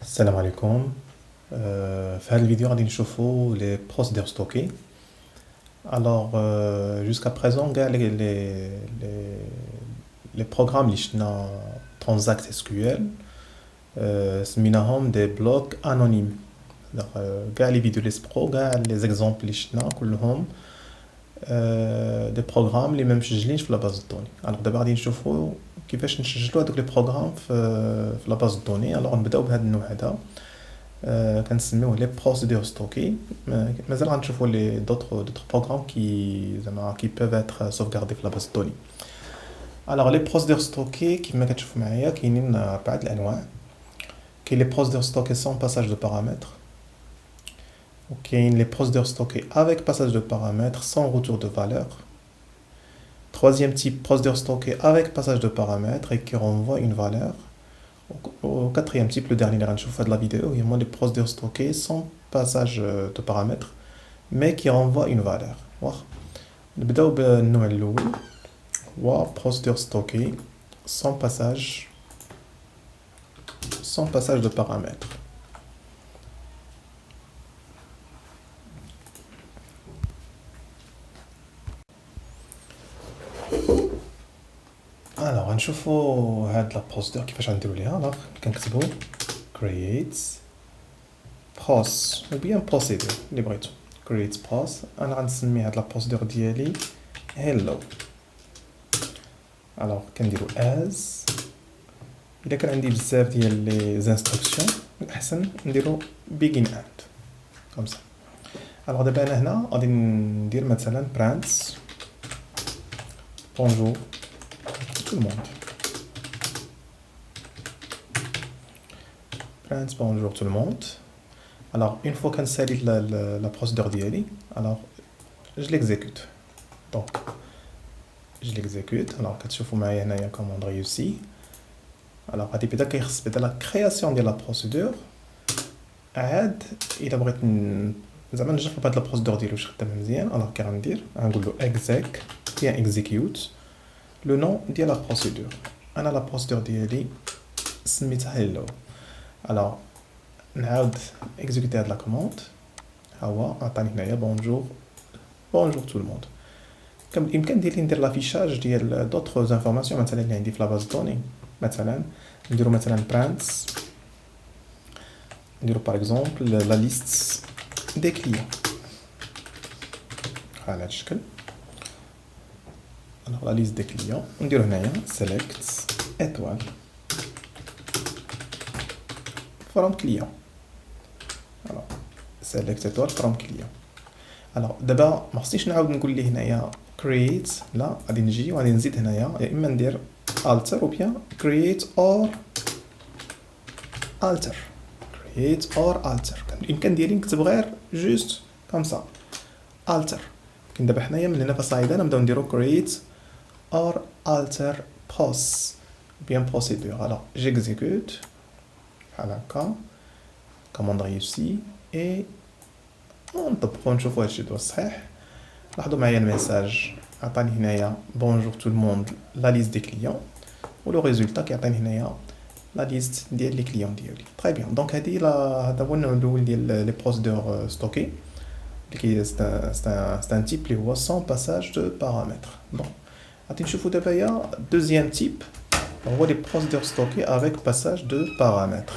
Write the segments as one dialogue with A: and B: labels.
A: السلام عليكم. في هذا الفيديو غادي نشوفوا les procédures stockées. Alors jusqu'à présent كاع les programmes اللي شفنا Transact SQL سميناهم des blocs anonymes. كاع les vidéos les pro كاع les exemples اللي شفنا كلهم des programmes اللي ما مسجلينش في لا باز دوني. alors دابا غادي نشوفوا كيفاش نسجلوا هذوك لي بروغرام في لا باز دوني. alors نبداو بهذا النوع هذا كنسميوه لي بروسيدور ستوكي. مازال غنشوفوا لي دوطر بروغرام كي زعما كي بيف اتر سوفغاردي في لا باز دوني. alors لي بروسيدور ستوكي كيما كتشوفوا معايا كاينين اربعه الانواع. كاين لي بروسيدور ستوكي سون باساج دو بارامتر، وكاين لي بروسيدور ستوكي avec passage de paramètres sans retour de valeur. Troisième type, procédure stockée avec passage de paramètres et qui renvoie une valeur. Au quatrième type, le dernier de la vidéo, il y a des procédures stockées sans passage de paramètres mais qui renvoie une valeur. نبداو بالنوع الاول هو procédure stockée sans passage de paramètres. alors غنشوفوا هاد لا بروسيدور كيفاش غنديروا ليها. alors كنكتبوا create pros ou bien procedure اللي بغيتو. create pros انا غنسمي هاد لا بروسيدور ديالي hello. alors كنديروا as الا كان عندي بزاف ديال لي زانستركسيون الاحسن نديروا begin end comme ça. alors دابا انا هنا غادي ندير مثلا print bonjour tout le monde. Prince, bonjour tout le monde. Alors, une fois qu'on salit la procédure d'IALI, alors je l'exécute. Donc, je l'exécute. Alors, quand je fais comment on réussit. Alors, à de la création de la procédure, il a زعما نجرب هاد لا بروسيدور ديالو واش خدام مزيان. alors كندير غنقول له exec bien execute le nom ديال la procédure. انا la procédure ديالي سميتها hello. alors نعاود exécuter هاد لا كوموند ها هو عطاني هنايا bonjour tout le monde. يمكن ندير لافيشاج ديال d'autres informations مثلا اللي عندي في لا باز دوني. مثلا نديرو مثلا print نديرو par exemple la liste des clients على هاد الشكل. alors la liste des clients نديرو هنايا select étoile from client. alors select étoile from client. alors دابا ما خصنيش نعاود نقول ليه هنايا create، لا غادي نجي وغادي نزيد هنايا يا اما ندير alter ou bien create or alter. create or alter الامكان ديالي نكتب غير just comme ça alter. لكن دابا حنايا من هنا فصاعدا نبداو نديرو create or alter pros ou bien procédure. alors j'exécute بحال هكا commande réussie et نطبقو نشوفو هادشي واش صحيح. لاحظوا معايا الميساج عطاني هنايا bonjour tout le monde la liste des clients و لو ريزولتا كيعطيني هنايا لا ليست ديال لي كليون ديالي. تري بيان. دونك هذا هو النوع الاول ديال لي بروسيدور ستوكي اللي سي ان تيب اللي هو سون باساج دو بارامتر. بون غادي نشوفو دابا دوزيام تيب هو لي بروسيدور ستوكي افيك باساج دو بارامتر.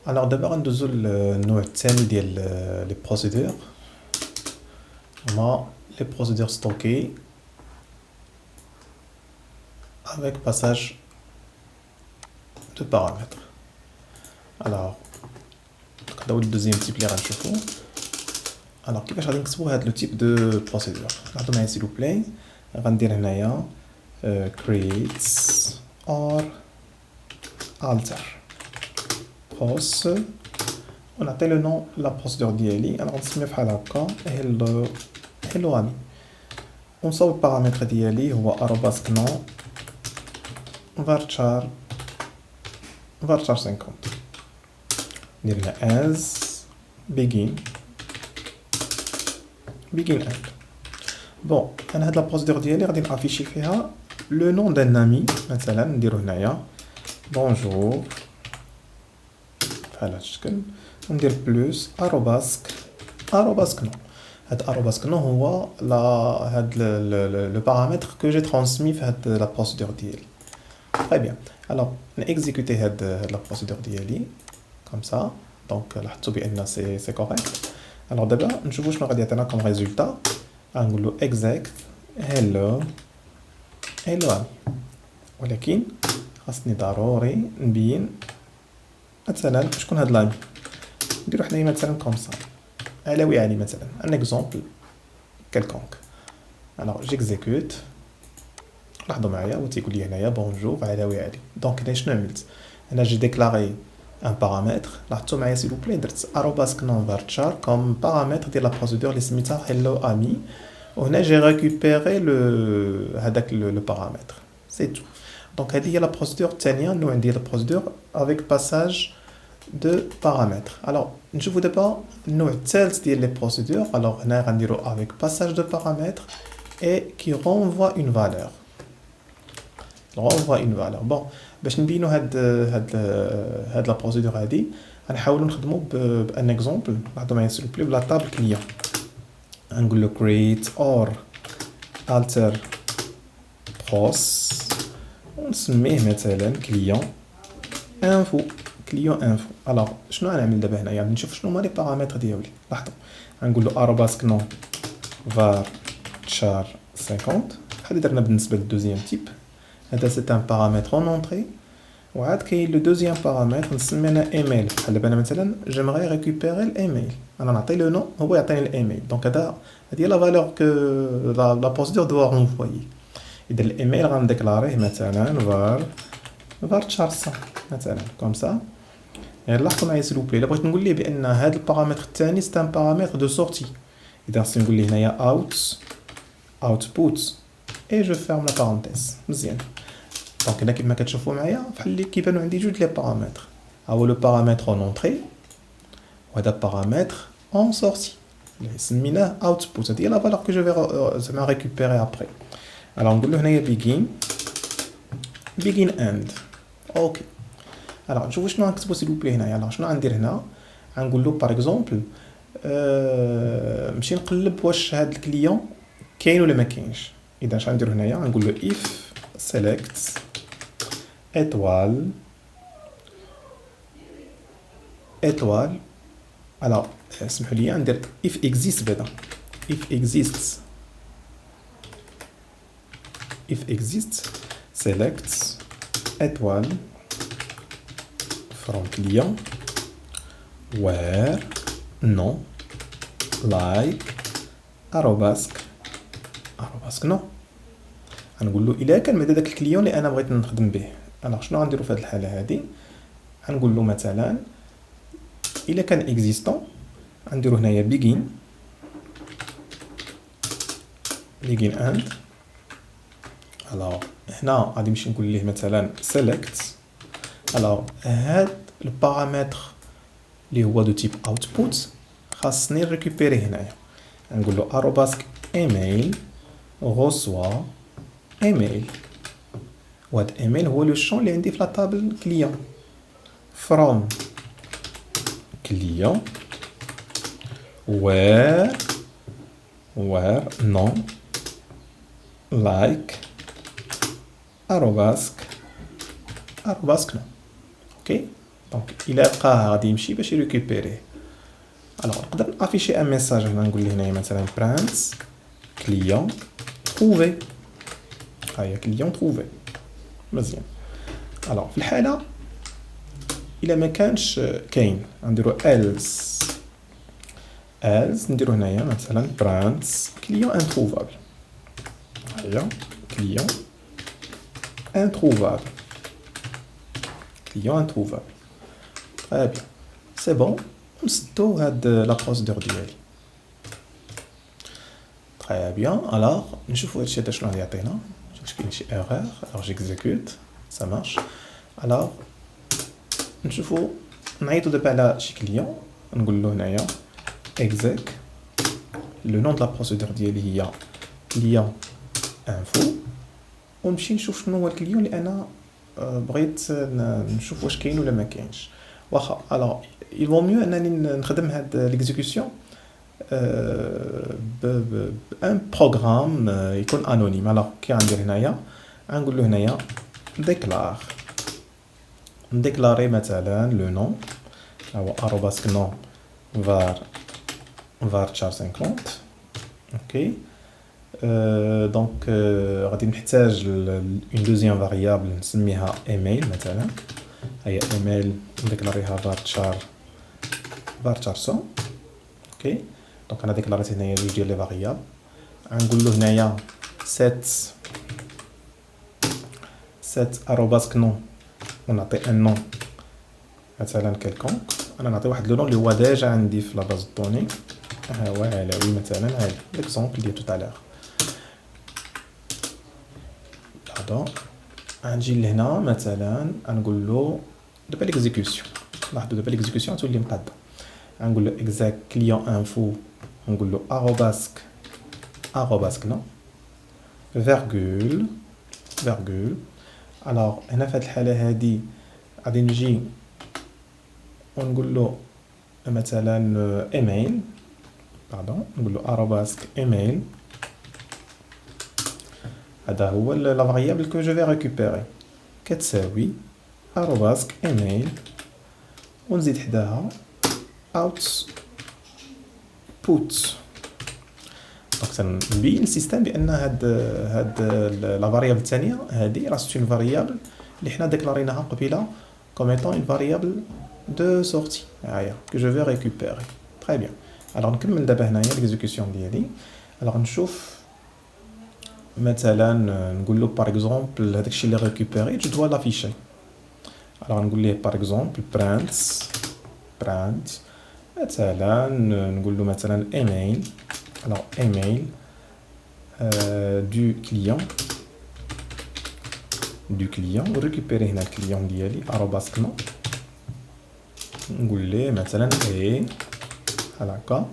A: alors دابا غندوزو للنوع الثاني ديال لي بروسيدور هما لي بروسيدور ستوكي avec passage de paramètres. alors هذا هو الدوزيام تيب اللي غنشوفو. alors كيفاش غادي نكتبو هاد لو تيب دو بروسيدور. لاحظوا معايا سيلو بلاي غندير هنايا create or alter pros ونعطي لو نون لا بروسيدور ديالي. انا غنسميه بحال هكا hello ami. ونصاوب البارامتر ديالي هو @non varchar 50. ندير لها as begin end. bon انا هاد لا بروسيدور ديالي غادي نافيشي فيها لو نون دان امي. مثلا نديرو هنايا bonjour بحال هاد الشكل وندير بلوس arobasque non هاد arobasque non هو لا هاد لو بارامتر كو جي ترانسمي في هاد لا بروسيدور ديالي. Très bien. Alors, on exécuter la procédure ديالي comme ça. Donc, لاحظتوا بأن c'est correct. Alors دابا نشوفوا شنو غادي يعطينا comme résultat. غنقولوا exec hello ولكن خاصني ضروري نبين مثلا شكون هاد لامي. نديرو حنايا مثلا comme ça. علاوي علي مثلا un exemple quelconque. Alors j'exécute. لاحظوا معايا هو تيقول لي هنايا بونجور علاوي علي. دونك هنا شنو عملت؟ انا جي ديكلاري ان بارامتر. لاحظتوا معايا سيل بلي درت arobasque non varchar كوم بارامتر ديال لا بروسيدور اللي سميتها hello ami وهنا جي ريكوبيري هذاك لو بارامتر سي تو. دونك هذه هي لا بروسيدور الثانيه النوع ديال لا بروسيدور افيك باساج دو بارامتر. الوغ نشوفوا دابا النوع الثالث ديال لي بروسيدور. الوغ هنا غنديرو افيك باساج دو بارامتر اي كي renvoie une valeur. renvoie une valeur. Bon, باش نبينو هاد لا بروسيدور هادي غنحاولوا نخدموا بان اكزومبل. لاحظوا معايا سيل بلي بلا طابل كليون. غنقول له create or alter pros ونسميه مثلا كليون انفو. الوغ شنو غنعمل دابا هنايا؟ نشوف شنو هما لي بارامتر ديالي. لاحظوا غنقول له arobasque non varchar 50 بحال اللي درنا بالنسبه للدوزيام تيب. هذا سي ان بارامتر اون اونطري وعاد كاين لو دوزيام بارامتر نسمي انا ايميل. بحال دابا انا مثلا جيمغي ريكوبيري الايميل انا نعطي لو نو هو يعطيني الايميل. دونك هذه هي لا فالور كو لا بروسيدور دو رونفويي. اذا الايميل غنديكلاريه مثلا varchar مثلا كوم سا. يعني لاحظوا معايا سيل بلي الا بغيت نقول ليه بان هذا البارامتر الثاني سي ان بارامتر دو سورتي. اذا خصني نقول ليه هنايا اوتبوت اي جو فيرم لا بارونتيز. مزيان. دونك هنا كيما كتشوفوا معايا بحال اللي كيبانوا عندي جوج لي بارامتر. ها هو لو بارامتر اون اونطري وهذا بارامتر اون سورتي اللي سميناه اوتبوت. هذه هي لا فالور كو جو في زعما ريكوبيري ابري. الوغ نقول له هنايا begin end. اوكي. الوغ نشوفوا شنو غنكتبوا سيل بلي هنايا. الوغ شنو غندير هنا؟ غنقول له باغ اكزومبل نمشي نقلب واش هاد الكليون كاين ولا ما كاينش. اذا اش غندير هنايا؟ غنقول له if select étoile. الوغ اسمحوا لي ندير if exists بعدا. if exists select étoile from client where non like arobasque non. غنقول له الا كان بعدا داك الكليون اللي انا بغيت نخدم به. انا شنو غنديرو في هذه الحاله هذه؟ غنقول له مثلا الا كان اكزيستون غنديرو هنايا begin end. الوغ هنا غادي نمشي نقول ليه مثلا select. الوغ هاد البارامتر اللي هو دو تيب اوتبوت خاصني ريكوبيري هنايا. غنقول له arobasque email reçoit ايميل. وهاد ايميل هو لو شون اللي عندي في لا طابل كليون from client where non like arobasque non. اوكي. دونك الى لقاها غادي يمشي باش يريكوبيريه. الوغ نقدر افيشي ان ميساج هنا نقول ليه هنايا مثلا print client trouvé. هاهي كليون trouvé. مزيان. الوغ في الحاله الا ما كانش كاين غنديرو else نديرو هنايا مثلا print client introuvable. هيا client introuvable. Très bien. C'est bon. نسدو هاد لا بروسيدور ديالي. Très bien. Alors نشوفوا هادشي هذا شنو غادي يعطينا. واش كاين شي erreur. Alors j'exécute. Ça marche. Alors نشوفوا نعيطو دابا على شي كليون نقول له هنايا exec لو نون د لا بروسيدور ديالي هي client info ونمشي نشوف شنو هو الكليون اللي انا بغيت نشوف واش كاين ولا ما كاينش واخا. الوغ il vaut mieux انني نخدم هاد ليكزيكسيون بان بروغرام يكون انونيم. الوغ كي غندير هنايا غنقول له هنايا ديكلار، نديكلاري مثلا لو نون هو arobase نون var char 50. اوكي دونك غادي نحتاج اون دوزيام فاريابل نسميها ايميل مثلا. هي ايميل نديكلاريها varchar 100. اوكي دونك انا ديكلاريت هنايا جوج ديال لي فاريابل. غنقول له هنايا set arobase نون ونعطي ان نون مثلا كالكونك. انا نعطي واحد لو نون اللي هو ديجا عندي في لا باز دوني، ها هو علاوي مثلا. هذا ليكزومبل ديال توت علار. باردون غنجي لهنا مثلا غنقول له دابا ليكزيكسيون. لاحظوا دابا ليكزيكسيون تولي مقاده. غنقول له اكزاك كليون انفو، نقول له arobase نون فيرغول. الوغ هنا في هاد الحاله هادي غادي نجي ونقول له مثلا ايميل، باردون نقول له arobase ايميل. هذا هو لا فاريابل كو جو في ريكوبيري كتساوي arobase ايميل ونزيد حداها output. دونك تنبين السيستم بان هاد لا فاريابل الثانيه هادي راه سي اون فاريابل اللي حنا ديكلاريناها قبيله كوم ايطون اون فاريابل دو سورتي هاهي كو جو في ريكوبيري. تري بيان. الوغ نكمل دابا هنايا ليكزيكسيون ديالي. الوغ نشوف مثلا نقول له باغ اكزومبل هذاك الشيء اللي ريكوبيري جو دوا لافيشي. الوغ نقول ليه باغ اكزومبل برانت مثلا نقول له مثلا ايميل. الوغ ايميل دو كليون وريكوبيري هنا الكليون ديالي arobase نون. نقول ليه مثلا اي بحال هكا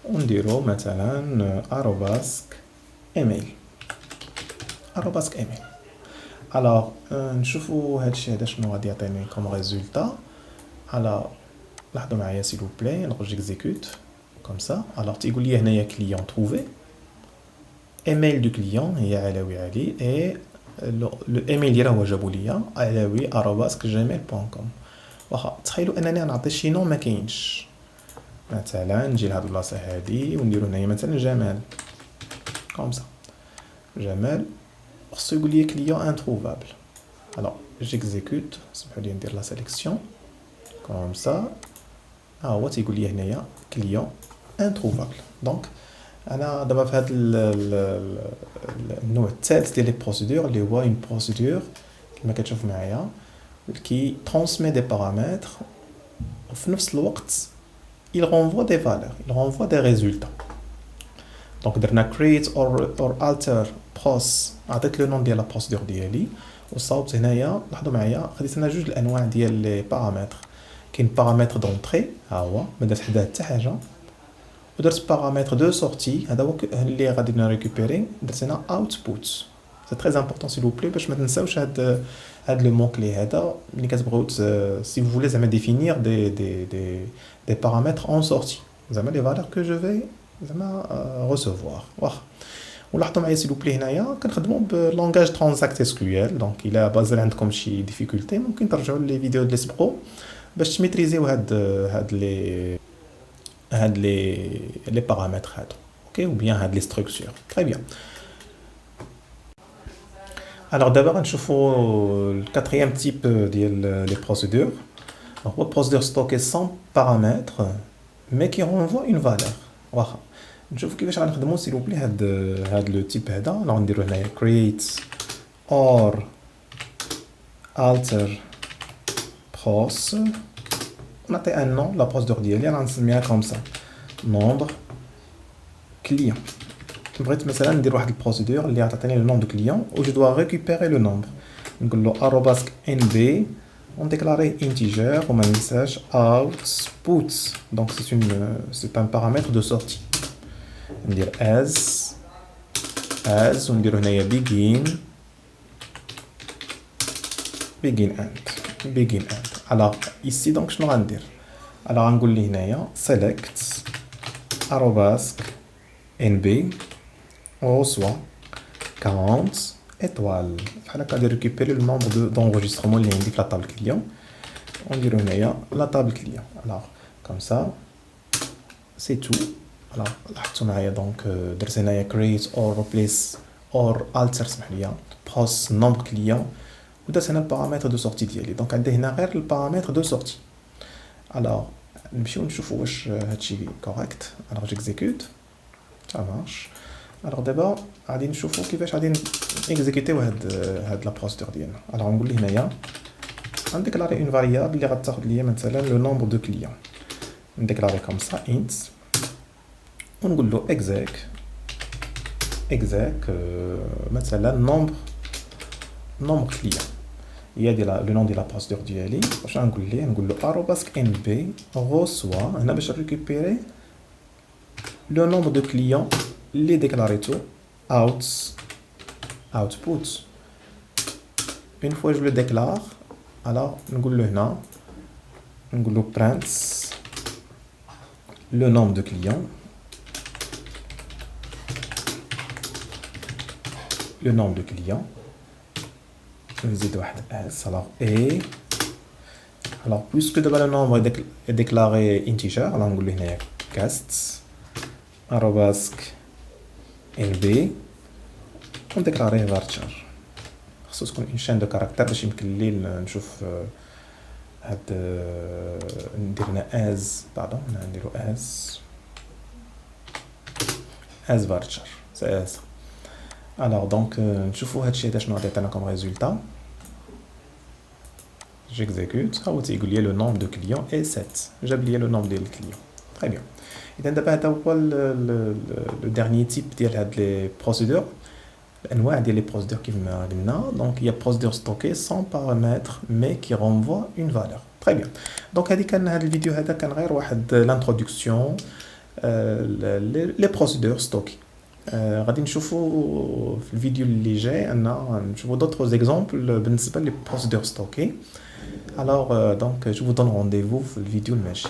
A: ونديرو مثلا arobase ايميل. الوغ نشوفو هادشي هذا شنو غادي يعطيني كوم ريزولتا. على لاحظوا معايا سي لو بلاي نخرج اكزيكوت كوم سا. الوغ تيقول لي هنايا كليون تروفي، ايميل دو كليون هي علاوي علي، اي لو ايميل ديالها هو جابو ليا علاوي @gmail.com. واخا تخيلوا انني نعطي شي نون ما كاينش. مثلا نجي لهاد البلاصه هادي ونديرو هنايا مثلا جمال كوم سا. جمال خصو يقول لي كليون انتروفابل. الوغ جيكزيكوت، سمحوا لي ندير لا سيليكسيون كوم سا. ها هو تيقول لي هنايا كليون انتروفابل. دونك انا دابا في هذا النوع الثالث ديال لي بروسيدور اللي هو اون بروسيدور كما كتشوف معايا كي ترانسمي دي بارامتر وفي نفس الوقت il renvoie des valeurs, il renvoie des résultats. Donc درنا create or alter pros، عطيت لو نون ديال لا بروسيدور ديالي وصاوبت هنايا. لاحظوا معايا خديت انا جوج الانواع ديال لي بارامتر. كاين بارامتر دونطري ها هو ما درت حداه حتى حاجه، ودرت بارامتر دو سورتي هذا هو اللي غادي نريكوبيري درت هنا اوتبوت. سي تري امبورطون سي لو بلي باش ما تنساوش هاد لو مون كلي هذا ملي كتبغيو سي فو فولي زعما ديفينير دي بارامتر اون سورتي زعما لي فالور كو جو في زعما ريسيفوار. واخا ولاحظوا معايا سي لو بلي هنايا كنخدموا بلونغاج ترانزاكت اس كيو ال. دونك الا بازال عندكم شي ديفيكولتي ممكن ترجعوا لي فيديو اللي سبقوا باش تميتريزيو هاد لي بارامتر هادو. اوكي ou bien هاد لي ستركتور. تري بيان. Alors d'abord غنشوفوا الكاتريام تيب ديال لي بروسيدور. هو بروسيدور ستوكي sans paramètre mais qui renvoie une valeur. واخا نشوف كيفاش غنخدموا سي لو بلي هاد لو تيب هذا. غنديرو هنايا create or alter pros نعطي ان نون لا بروسيدور ديالي غنسميها كوم سا nombre client. بغيت مثلا ندير واحد البروسيدور اللي غتعطيني لو نون دو كليون و جو دوا ريكوبيري لو نومبر. نقول له arobase nb ونديكلاري انتيجر وما ننساش output. دونك سي ان بارامتر دو سورتي. ندير as ونديرو هنايا begin begin and. Alors ici donc شنو غندير؟ alors غنقول لي هنايا select arrobasque nb reçoit 40 étoiles. بحال هكا غادي récupérer le nombre d'enregistrements اللي عندي في la table client. ونديرو هنايا la table client. alors comme ça c'est tout. alors لاحظتوا معايا دونك درت هنايا create or replace or alter سمح ليا pass nombre client ودرت هنا البارامتر دو سورتي ديالي. دونك عندي هنا غير البارامتر دو سورتي. alors نمشيو نشوفو واش هادشي كوريكت. alors j'exécute ça marche. alors دابا غادي نشوفو كيفاش غادي نيكزيكوتيو هاد لا بروسيدور ديالنا. alors نقول لي هنايا غنديكلاري اون فاريابل اللي غتاخد ليا مثلا لو نومبر دو كليون. نديكلاري كوم سا int ونقول له exec مثلا nombre client. il y a le nom de la procédure ديالي. واش غنقول ليه؟ نقول له arrobasque nb reçoit هنا باش récupérer le nombre de clients اللي déclaréto output. une fois je le déclare alors نقول له هنا نقول له print le nombre de clients le nombre de clients. نزيد واحد s. alors et alors puisque d'abord le nombre est déclaré integer alors نقول له هنايا cast arrobasque nb ونديكلاريه varchar. خصو تكون une chaîne de caractères باش يمكن لي نشوف هاد ندير هنا as pardon نديرو as varchar c'est ça. alors donc نشوفو هادشي هذا شنو غادي يعطينا comme résultat. j'exécute هاو تيقول لي le nombre de clients est 7. جاب لي le nombre ديال الكليون. très bien. اذا دابا هذا هو le dernier type ديال هاد لي بروسيدور. الانواع ديال لي بروسيدور كيف ما قلنا. donc il y a procédure stockée sans paramètre mais qui renvoie une valeur. très bien. donc هذه كان هذا الفيديو هذا كان غير واحد l'introduction les procédures stockées. غادي نشوفوا في الفيديو اللي جاي ان نشوفوا d'autres exemples بالنسبه لي procédures stockées. alors donc je vous donne rendez-vous في الفيديو الماجي.